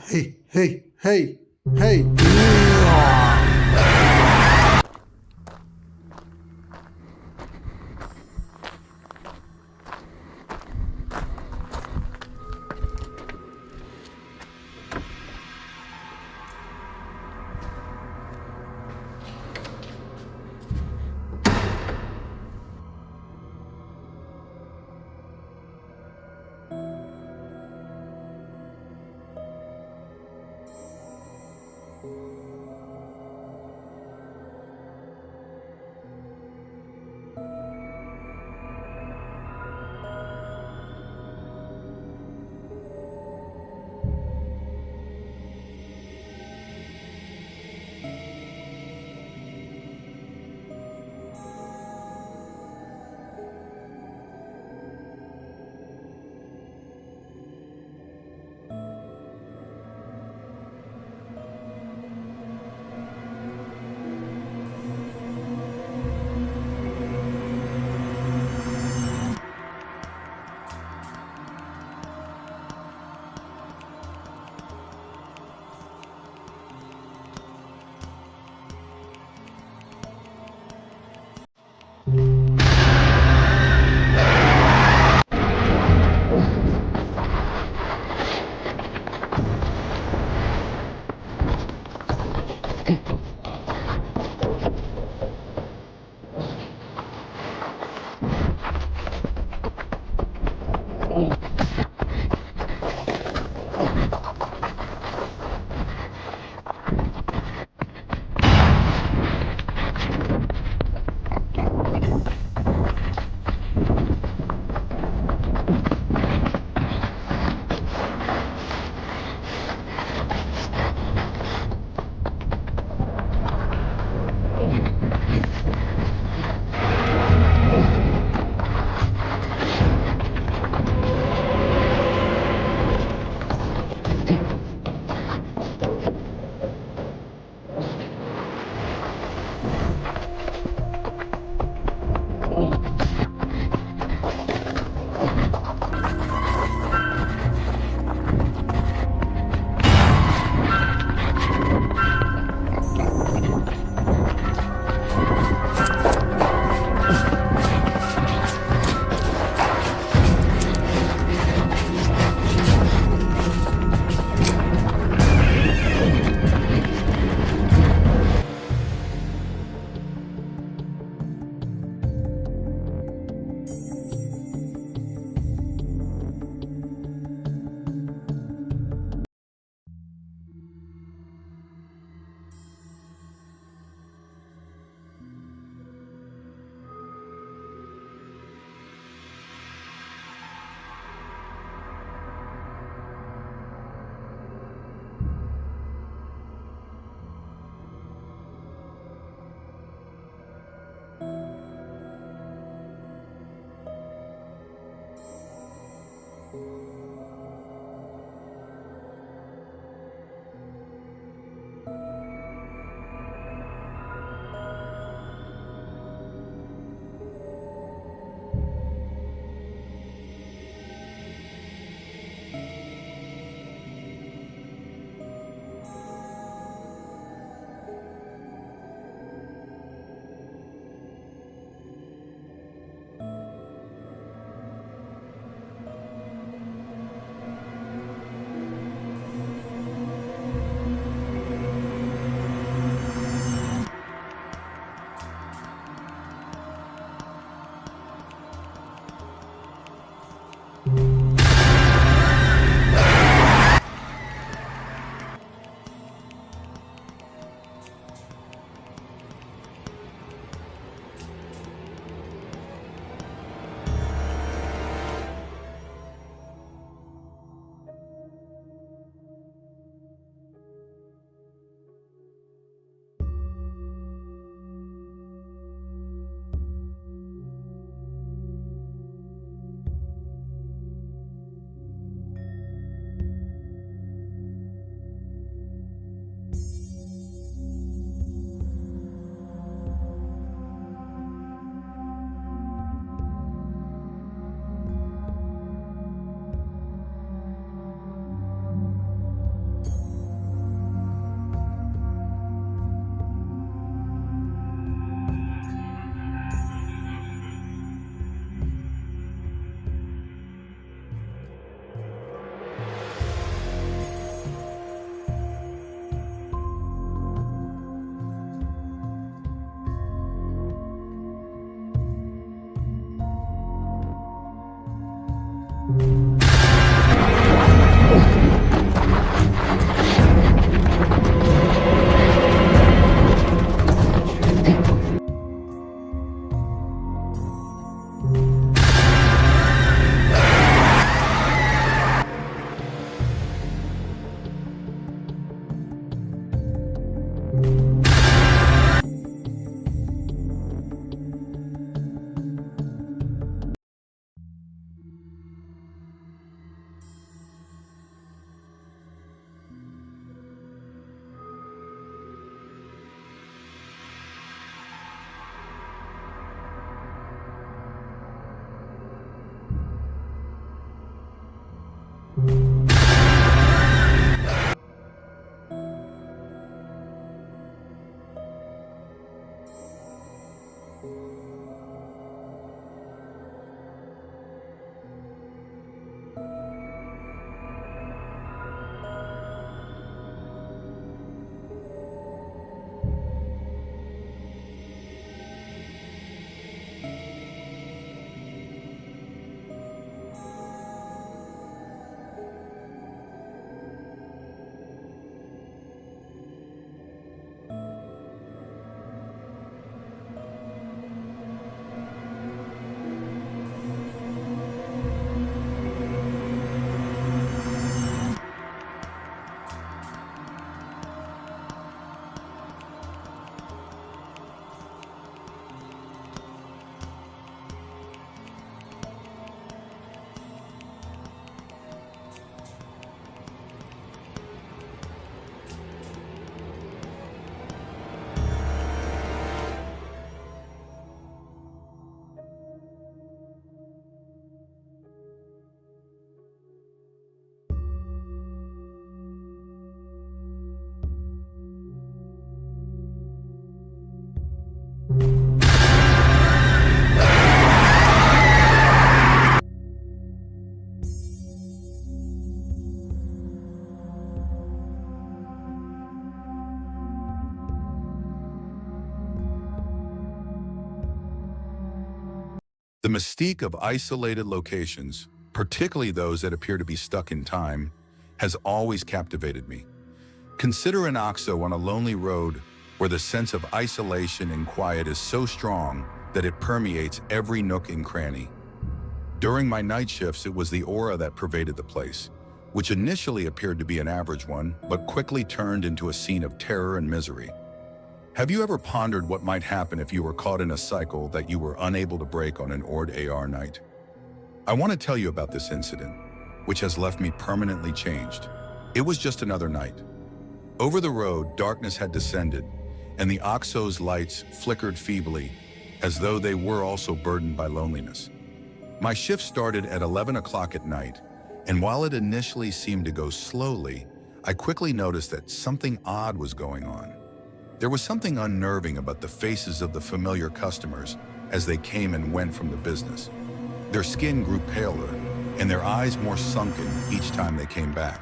Hey, hey, hey, hey. The mystique of isolated locations, particularly those that appear to be stuck in time, has always captivated me. Consider an OXXO on a lonely road where the sense of isolation and quiet is so strong that it permeates every nook and cranny. During my night shifts, it was the aura that pervaded the place, which initially appeared to be an average one, but quickly turned into a scene of terror and misery. Have you ever pondered what might happen if you were caught in a cycle that you were unable to break on an odd AR night? I want to tell you about this incident, which has left me permanently changed. It was just another night. Over the road, darkness had descended, and the OXXO's lights flickered feebly, as though they were also burdened by loneliness. My shift started at 11 o'clock at night, and while it initially seemed to go slowly, I quickly noticed that something odd was going on. There was something unnerving about the faces of the familiar customers as they came and went from the business. Their skin grew paler, and their eyes more sunken each time they came back.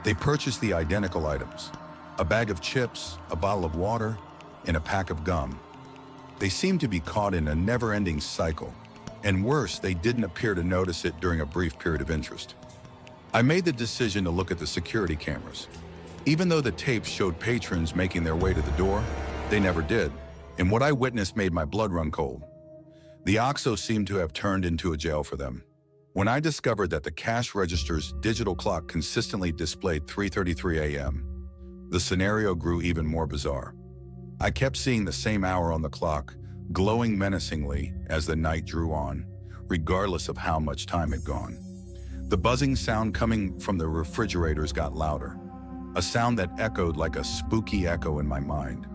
They purchased the identical items: a bag of chips, a bottle of water, and a pack of gum. They seemed to be caught in a never-ending cycle, and worse, they didn't appear to notice it during a brief period of interest. I made the decision to look at the security cameras. Even though the tapes showed patrons making their way to the door, they never did, and what I witnessed made my blood run cold. The OXXO seemed to have turned into a jail for them. When I discovered that the cash register's digital clock consistently displayed 3:33 a.m., the scenario grew even more bizarre. I kept seeing the same hour on the clock, glowing menacingly as the night drew on, regardless of how much time had gone. The buzzing sound coming from the refrigerators got louder, a sound that echoed like a spooky echo in my mind.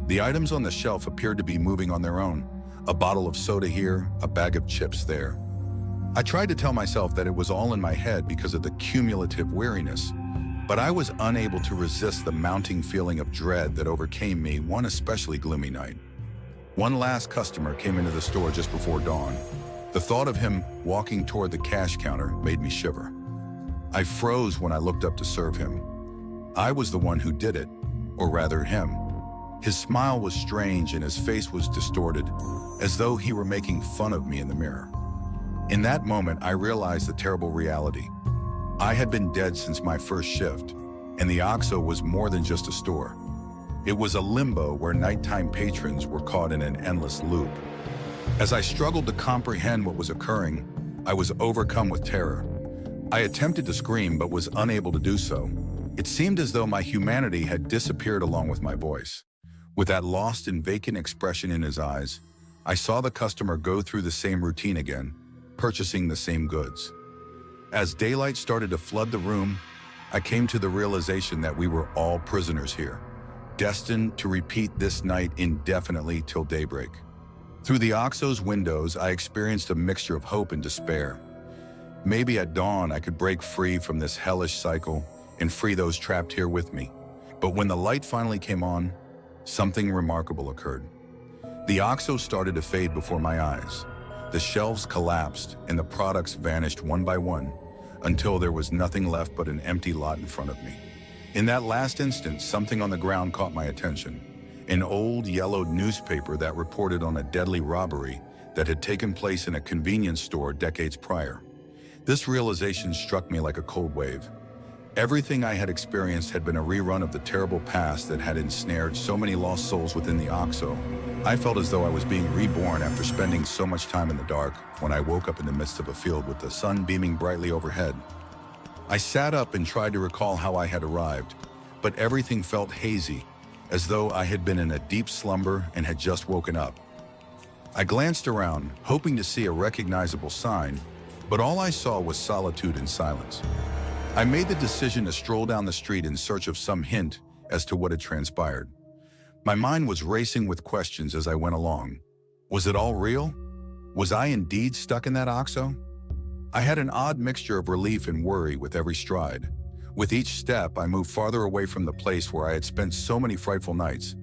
The items on the shelf appeared to be moving on their own, a bottle of soda here, a bag of chips there. I tried to tell myself that it was all in my head because of the cumulative weariness, but I was unable to resist the mounting feeling of dread that overcame me one especially gloomy night. One last customer came into the store just before dawn. The thought of him walking toward the cash counter made me shiver. I froze when I looked up to serve him. I was the one who did it, or rather him. His smile was strange and his face was distorted, as though he were making fun of me in the mirror. In that moment, I realized the terrible reality. I had been dead since my first shift, and the OXXO was more than just a store. It was a limbo where nighttime patrons were caught in an endless loop. As I struggled to comprehend what was occurring, I was overcome with terror. I attempted to scream but was unable to do so. It seemed as though my humanity had disappeared along with my voice. With that lost and vacant expression in his eyes, I saw the customer go through the same routine again, purchasing the same goods. As daylight started to flood the room, I came to the realization that we were all prisoners here, destined to repeat this night indefinitely till daybreak. Through the OXXO's windows, I experienced a mixture of hope and despair. Maybe at dawn I could break free from this hellish cycle and free those trapped here with me. But when the light finally came on, something remarkable occurred. The OXXO started to fade before my eyes. The shelves collapsed and the products vanished one by one until there was nothing left but an empty lot in front of me. In that last instant, something on the ground caught my attention. An old yellowed newspaper that reported on a deadly robbery that had taken place in a convenience store decades prior. This realization struck me like a cold wave. Everything I had experienced had been a rerun of the terrible past that had ensnared so many lost souls within the OXXO. I felt as though I was being reborn after spending so much time in the dark when I woke up in the midst of a field with the sun beaming brightly overhead. I sat up and tried to recall how I had arrived, but everything felt hazy, as though I had been in a deep slumber and had just woken up. I glanced around, hoping to see a recognizable sign, but all I saw was solitude and silence. I made the decision to stroll down the street in search of some hint as to what had transpired. My mind was racing with questions as I went along. Was it all real? Was I indeed stuck in that OXXO? I had an odd mixture of relief and worry with every stride. With each step, I moved farther away from the place where I had spent so many frightful nights,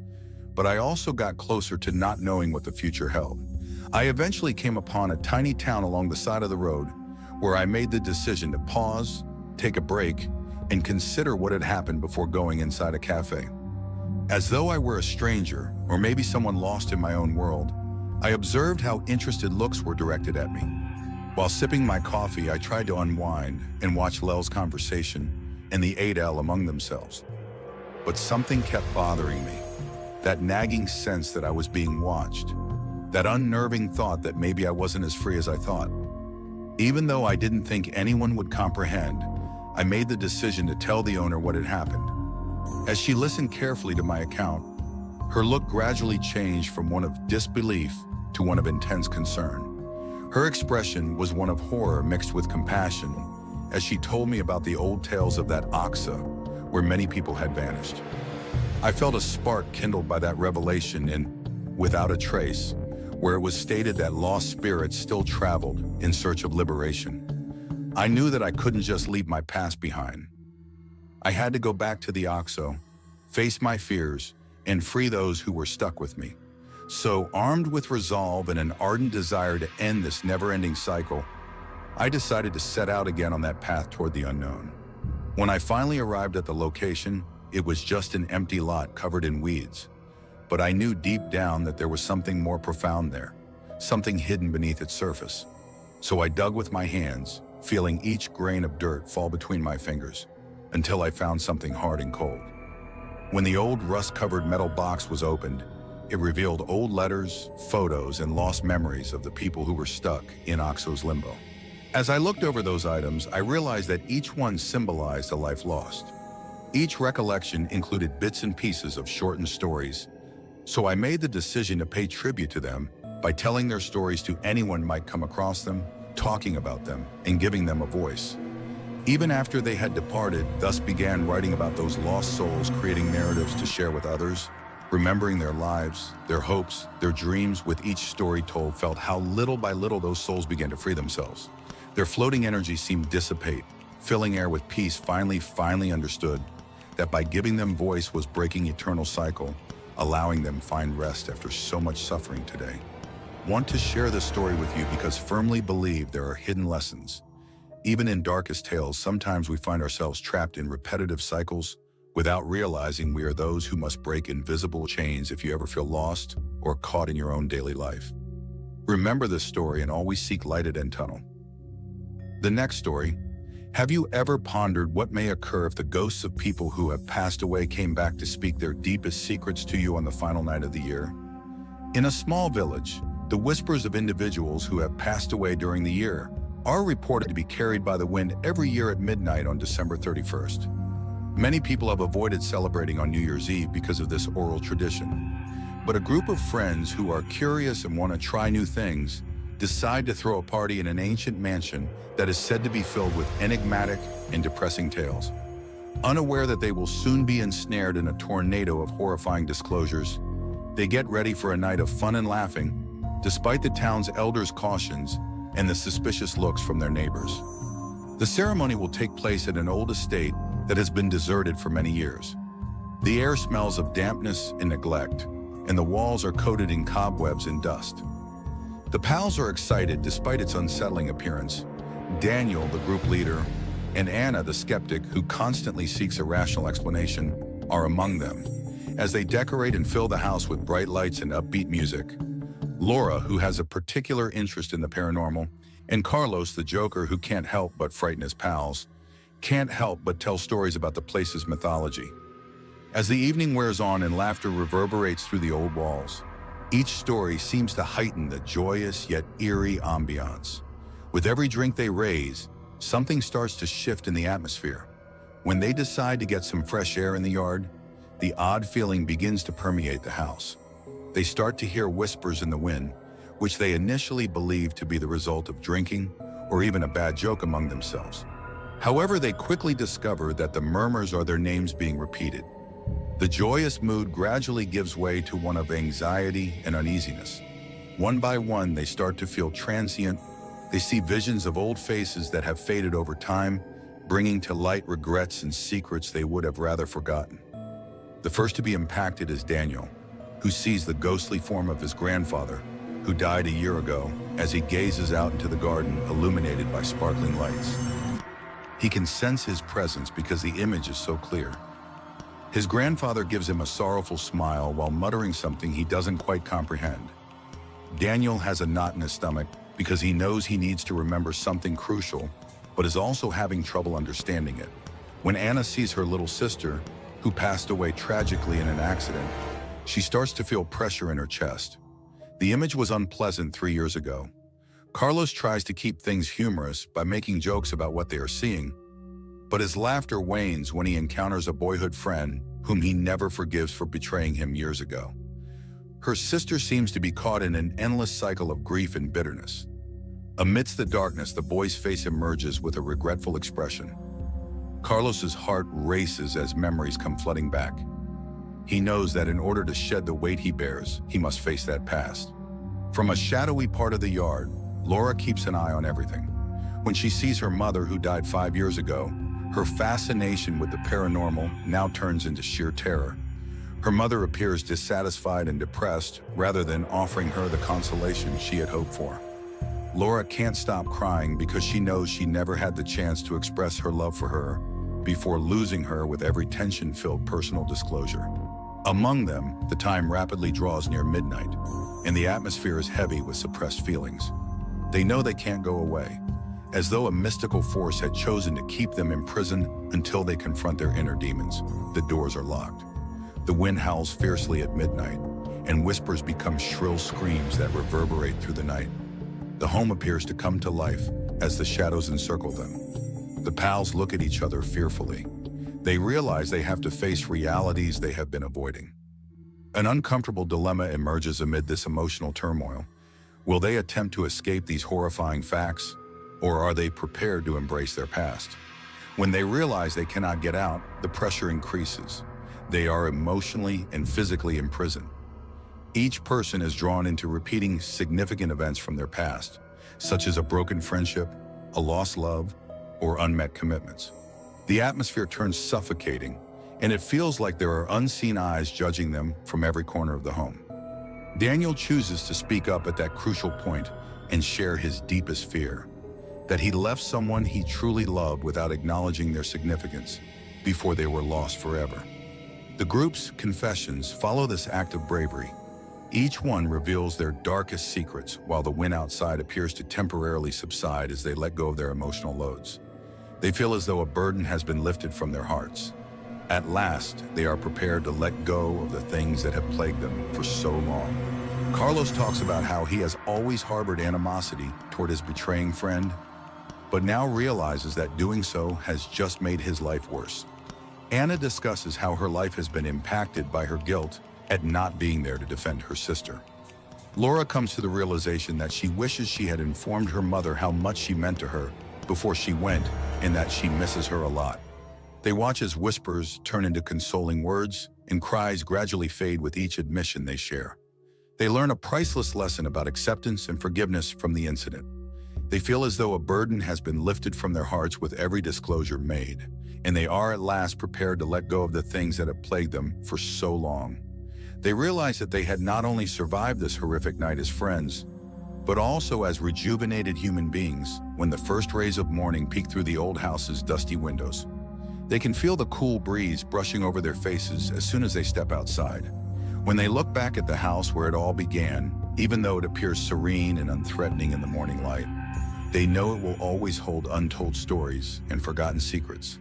but I also got closer to not knowing what the future held. I eventually came upon a tiny town along the side of the road where I made the decision to pause, take a break, and consider what had happened before going inside a cafe. As though I were a stranger, or maybe someone lost in my own world, I observed how interested looks were directed at me. While sipping my coffee, I tried to unwind and watch Lel's conversation and the 8L among themselves. But something kept bothering me. That nagging sense that I was being watched. That unnerving thought that maybe I wasn't as free as I thought. Even though I didn't think anyone would comprehend, I made the decision to tell the owner what had happened. As she listened carefully to my account, her look gradually changed from one of disbelief to one of intense concern. Her expression was one of horror mixed with compassion as she told me about the old tales of that OXXO where many people had vanished. I felt a spark kindled by that revelation in Without a Trace, where it was stated that lost spirits still traveled in search of liberation. I knew that I couldn't just leave my past behind. I had to go back to the OXXO, face my fears, and free those who were stuck with me. So, armed with resolve and an ardent desire to end this never-ending cycle, I decided to set out again on that path toward the unknown. When I finally arrived at the location, it was just an empty lot covered in weeds. But I knew deep down that there was something more profound there, something hidden beneath its surface. So I dug with my hands, feeling each grain of dirt fall between my fingers, until I found something hard and cold. When the old rust-covered metal box was opened, it revealed old letters, photos, and lost memories of the people who were stuck in OXXO's limbo. As I looked over those items, I realized that each one symbolized a life lost. Each recollection included bits and pieces of shortened stories, so I made the decision to pay tribute to them by telling their stories to anyone who might come across them, talking about them, and giving them a voice. Even after they had departed, thus began writing about those lost souls, creating narratives to share with others, remembering their lives, their hopes, their dreams. With each story told, felt how little by little those souls began to free themselves. Their floating energy seemed to dissipate, filling air with peace. Finally understood that by giving them voice was breaking eternal cycle, allowing them find rest after so much suffering today. Want to share this story with you because firmly believe there are hidden lessons. Even in darkest tales, sometimes we find ourselves trapped in repetitive cycles without realizing we are those who must break invisible chains. If you ever feel lost or caught in your own daily life, remember this story and always seek light at end tunnel. The next story. Have you ever pondered what may occur if the ghosts of people who have passed away came back to speak their deepest secrets to you on the final night of the year? In a small village, the whispers of individuals who have passed away during the year are reported to be carried by the wind every year at midnight on December 31st. Many people have avoided celebrating on New Year's Eve because of this oral tradition. But a group of friends who are curious and want to try new things decide to throw a party in an ancient mansion that is said to be filled with enigmatic and depressing tales. Unaware that they will soon be ensnared in a tornado of horrifying disclosures, they get ready for a night of fun and laughing, despite the town's elders' cautions and the suspicious looks from their neighbors. The ceremony will take place at an old estate that has been deserted for many years. The air smells of dampness and neglect, and the walls are coated in cobwebs and dust. The pals are excited despite its unsettling appearance. Daniel, the group leader, and Anna, the skeptic who constantly seeks a rational explanation, are among them, as they decorate and fill the house with bright lights and upbeat music. Laura, who has a particular interest in the paranormal, and Carlos, the joker who can't help but frighten his pals, can't help but tell stories about the place's mythology. As the evening wears on and laughter reverberates through the old walls, each story seems to heighten the joyous yet eerie ambiance. With every drink they raise, something starts to shift in the atmosphere. When they decide to get some fresh air in the yard, the odd feeling begins to permeate the house. They start to hear whispers in the wind, which they initially believe to be the result of drinking or even a bad joke among themselves. However, they quickly discover that the murmurs are their names being repeated. The joyous mood gradually gives way to one of anxiety and uneasiness. One by one, they start to feel transient. They see visions of old faces that have faded over time, bringing to light regrets and secrets they would have rather forgotten. The first to be impacted is Daniel, who sees the ghostly form of his grandfather, who died a year ago, as he gazes out into the garden illuminated by sparkling lights. He can sense his presence because the image is so clear. His grandfather gives him a sorrowful smile while muttering something he doesn't quite comprehend. Daniel has a knot in his stomach because he knows he needs to remember something crucial, but is also having trouble understanding it. When Anna sees her little sister, who passed away tragically in an accident, she starts to feel pressure in her chest. The image was unpleasant 3 years ago. Carlos tries to keep things humorous by making jokes about what they are seeing, but his laughter wanes when he encounters a boyhood friend whom he never forgives for betraying him years ago. Her sister seems to be caught in an endless cycle of grief and bitterness. Amidst the darkness, the boy's face emerges with a regretful expression. Carlos's heart races as memories come flooding back. He knows that in order to shed the weight he bears, he must face that past. From a shadowy part of the yard, Laura keeps an eye on everything. When she sees her mother, who died 5 years ago, her fascination with the paranormal now turns into sheer terror. Her mother appears dissatisfied and depressed rather than offering her the consolation she had hoped for. Laura can't stop crying because she knows she never had the chance to express her love for her before losing her with every tension-filled personal disclosure. Among them, the time rapidly draws near midnight, and the atmosphere is heavy with suppressed feelings. They know they can't go away, as though a mystical force had chosen to keep them imprisoned until they confront their inner demons. The doors are locked. The wind howls fiercely at midnight, and whispers become shrill screams that reverberate through the night. The home appears to come to life as the shadows encircle them. The pals look at each other fearfully. They realize they have to face realities they have been avoiding. An uncomfortable dilemma emerges amid this emotional turmoil. Will they attempt to escape these horrifying facts, or are they prepared to embrace their past? When they realize they cannot get out, the pressure increases. They are emotionally and physically imprisoned. Each person is drawn into repeating significant events from their past, such as a broken friendship, a lost love, or unmet commitments. The atmosphere turns suffocating, and it feels like there are unseen eyes judging them from every corner of the home. Daniel chooses to speak up at that crucial point and share his deepest fear, that he left someone he truly loved without acknowledging their significance before they were lost forever. The group's confessions follow this act of bravery. Each one reveals their darkest secrets, while the wind outside appears to temporarily subside as they let go of their emotional loads. They feel as though a burden has been lifted from their hearts. At last, they are prepared to let go of the things that have plagued them for so long. Carlos talks about how he has always harbored animosity toward his betraying friend, but now realizes that doing so has just made his life worse. Anna discusses how her life has been impacted by her guilt at not being there to defend her sister. Laura comes to the realization that she wishes she had informed her mother how much she meant to her before she went, and that she misses her a lot. They watch as whispers turn into consoling words and cries gradually fade with each admission they share. They learn a priceless lesson about acceptance and forgiveness from the incident. They feel as though a burden has been lifted from their hearts with every disclosure made, and they are at last prepared to let go of the things that have plagued them for so long. They realize that they had not only survived this horrific night as friends, but also as rejuvenated human beings when the first rays of morning peek through the old house's dusty windows. They can feel the cool breeze brushing over their faces as soon as they step outside. When they look back at the house where it all began, even though it appears serene and unthreatening in the morning light, they know it will always hold untold stories and forgotten secrets.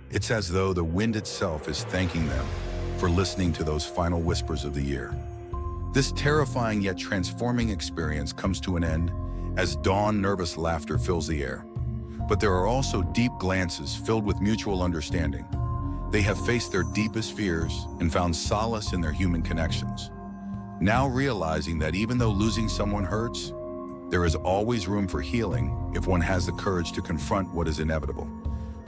It's as though the wind itself is thanking them for listening to those final whispers of the year. This terrifying yet transforming experience comes to an end as dawn nervous laughter fills the air. But there are also deep glances filled with mutual understanding. They have faced their deepest fears and found solace in their human connections. Now realizing that even though losing someone hurts, there is always room for healing if one has the courage to confront what is inevitable.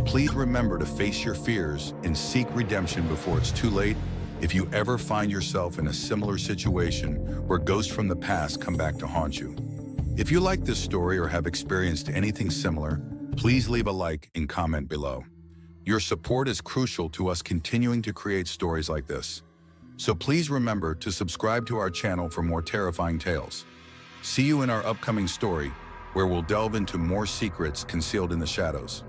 Please remember to face your fears and seek redemption before it's too late if you ever find yourself in a similar situation where ghosts from the past come back to haunt you. If you like this story or have experienced anything similar, please leave a like and comment below. Your support is crucial to us continuing to create stories like this. So please remember to subscribe to our channel for more terrifying tales. See you in our upcoming story, where we'll delve into more secrets concealed in the shadows.